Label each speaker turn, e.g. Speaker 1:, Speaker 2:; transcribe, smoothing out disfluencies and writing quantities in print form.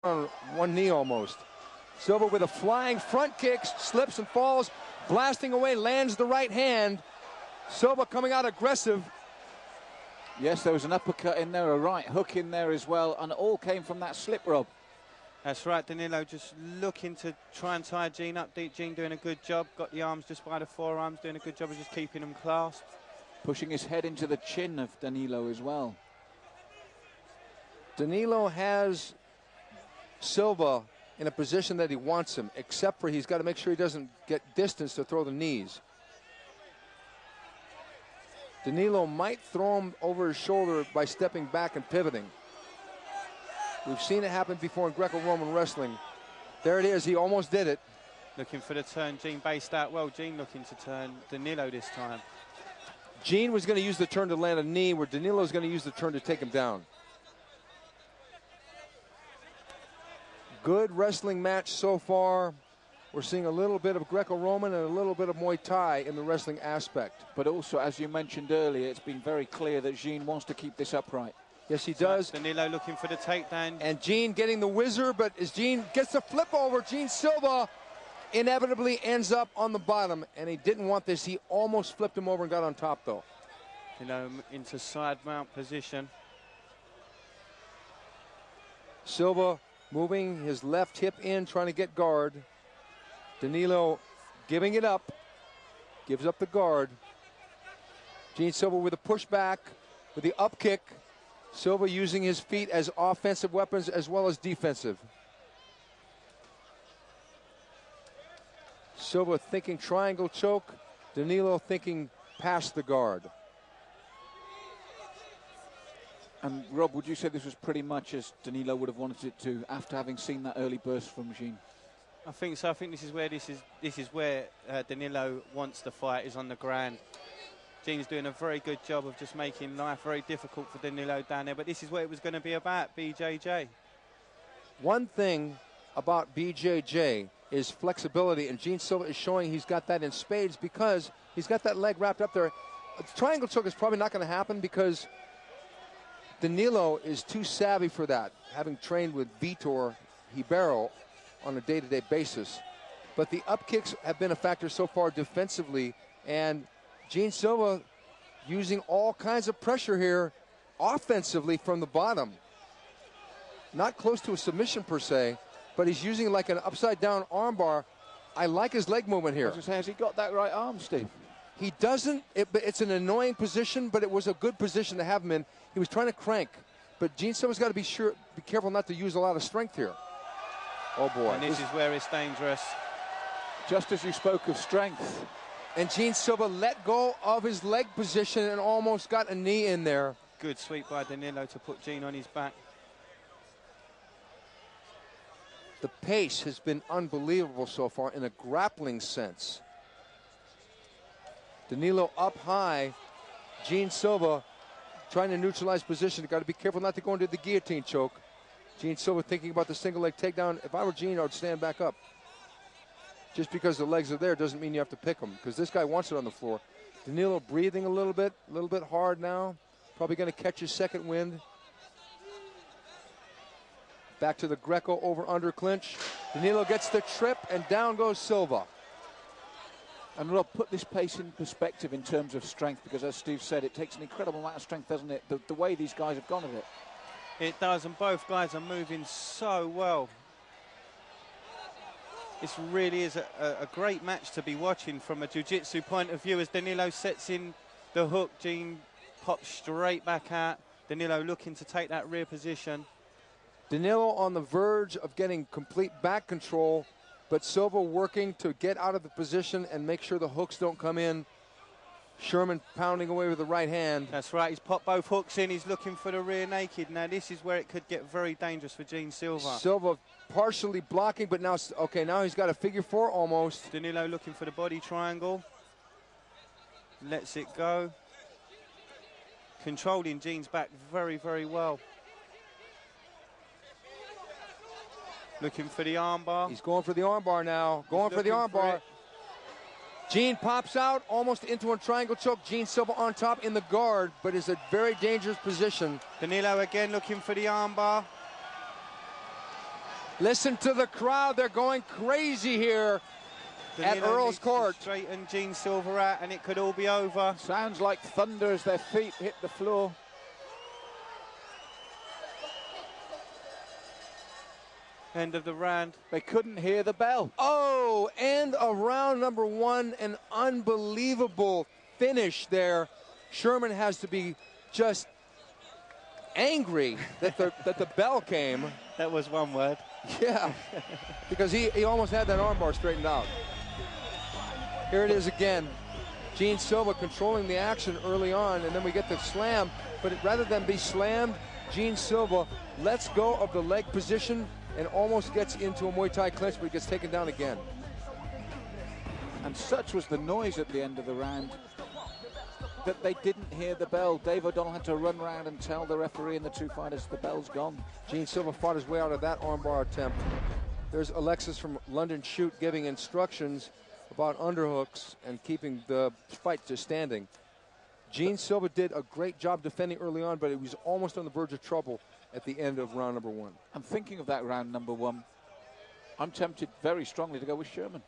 Speaker 1: on one knee almost. Silva with a flying front kick, slips and falls, blasting away, lands the right hand. Silva coming out aggressive.
Speaker 2: Yes, there was an uppercut in there, a right hook in there as well, and it all came from that slip, Rob.
Speaker 3: That's right, Danilo just looking to try and tie Jean up. Jean doing a good job, got the arms just by the forearms, doing a good job of just keeping them clasped.
Speaker 2: Pushing his head into the chin of Danilo as well.
Speaker 1: Danilo has Silva in a position that he wants him, except for he's got to make sure he doesn't get distance to throw the knees. Danilo might throw him over his shoulder by stepping back and pivoting. We've seen it happen before in Greco-Roman wrestling. There it is, he almost did it.
Speaker 3: Looking for the turn, Jean based out well. Jean looking to turn Danilo this time.
Speaker 1: Jean was going to use the turn to land a knee, where Danilo is going to use the turn to take him down. Good wrestling match so far. We're seeing a little bit of Greco-Roman and a little bit of Muay Thai in the wrestling aspect.
Speaker 2: But also, as you mentioned earlier, it's been very clear that Jean wants to keep this upright.
Speaker 1: Yes, he does.
Speaker 3: Danilo looking for the takedown.
Speaker 1: And Jean getting the whizzer, but as Jean gets the flip over, Jean Silva inevitably ends up on the bottom, and he didn't want this. He almost flipped him over and got on top, though.
Speaker 3: Into side mount position.
Speaker 1: Silva moving his left hip in, trying to get guard. Danilo giving it up, gives up the guard. Jean Silva with a pushback, with the up kick. Silva using his feet as offensive weapons as well as defensive. Silva thinking triangle choke. Danilo thinking past the guard.
Speaker 2: And Rob, would you say this was pretty much as Danilo would have wanted it to after having seen that early burst from Jean?
Speaker 3: I think so. I think this is where Danilo wants the fight, is on the ground. Jean's doing a very good job of just making life very difficult for Danilo down there, but this is what it was going to be about, BJJ.
Speaker 1: One thing about BJJ is flexibility, and Jean Silva is showing he's got that in spades because he's got that leg wrapped up there. A triangle choke is probably not going to happen because Danilo is too savvy for that, having trained with Vitor Ribeiro on a day-to-day basis. But the up kicks have been a factor so far defensively, and Jean Silva using all kinds of pressure here offensively from the bottom. Not close to a submission per se, but he's using like an upside-down armbar. I like his leg movement here.
Speaker 2: Has he got that right arm, Steve?
Speaker 1: He doesn't. It's an annoying position, but it was a good position to have him in. He was trying to crank, but Jean Silva's got to be careful not to use a lot of strength here. Oh boy!
Speaker 3: And this is where it's dangerous.
Speaker 2: Just as you spoke of strength.
Speaker 1: And Jean Silva let go of his leg position and almost got a knee in there.
Speaker 3: Good sweep by Danilo to put Jean on his back.
Speaker 1: The pace has been unbelievable so far in a grappling sense. Danilo up high. Jean Silva trying to neutralize position. Got to be careful not to go into the guillotine choke. Jean Silva thinking about the single leg takedown. If I were Jean, I would stand back up. Just because the legs are there doesn't mean you have to pick them, because this guy wants it on the floor. Danilo breathing a little bit hard now. Probably going to catch his second wind. Back to the Greco over-under clinch. Danilo gets the trip, and down goes Silva.
Speaker 2: And Rob, put this pace in perspective in terms of strength, because as Steve said, it takes an incredible amount of strength, doesn't it? The way these guys have gone at it.
Speaker 3: It does, and both guys are moving so well. This really is a great match to be watching from a jiu-jitsu point of view. As Danilo sets in the hook, Jean pops straight back out. Danilo looking to take that rear position.
Speaker 1: Danilo on the verge of getting complete back control, but Silva working to get out of the position and make sure the hooks don't come in. Sherman pounding away with the right hand.
Speaker 3: That's right, he's popped both hooks in. He's looking for the rear naked. Now this is where it could get very dangerous for Jean Silva.
Speaker 1: Silva partially blocking, but now, okay, now he's got a figure four almost.
Speaker 3: Danilo looking for the body triangle. Lets it go. Controlling Jean's back very, very well. Looking for the armbar.
Speaker 1: He's going for the armbar now. Going for the armbar. Jean pops out almost into a triangle choke. Jean Silva on top in the guard, but is a very dangerous position.
Speaker 3: Danilo again looking for the armbar.
Speaker 1: Listen to the crowd. They're going crazy here at
Speaker 3: Danilo
Speaker 1: Earl's
Speaker 3: needs to
Speaker 1: Court.
Speaker 3: straighten Jean Silva out, and it could all be over.
Speaker 2: Sounds like thunder as their feet hit the floor.
Speaker 3: End of the round.
Speaker 2: They couldn't hear the bell.
Speaker 1: Oh, end of round number 1. An unbelievable finish there. Cherman has to be just angry that the bell came.
Speaker 3: That was one word.
Speaker 1: Yeah, because he almost had that armbar straightened out. Here it is again. Jean Silva controlling the action early on, and then we get the slam. But rather than be slammed, Jean Silva lets go of the leg position and almost gets into a Muay Thai clinch, but he gets taken down again.
Speaker 2: And such was the noise at the end of the round that they didn't hear the bell. Dave O'Donnell had to run around and tell the referee and the two fighters the bell's gone.
Speaker 1: Jean Silva fought his way out of that armbar attempt. There's Alexis from London Chute giving instructions about underhooks and keeping the fight just standing. Jean Silva did a great job defending early on, but he was almost on the verge of trouble at the end of round number 1.
Speaker 2: I'm thinking of that round number 1. I'm tempted very strongly to go with Cherman.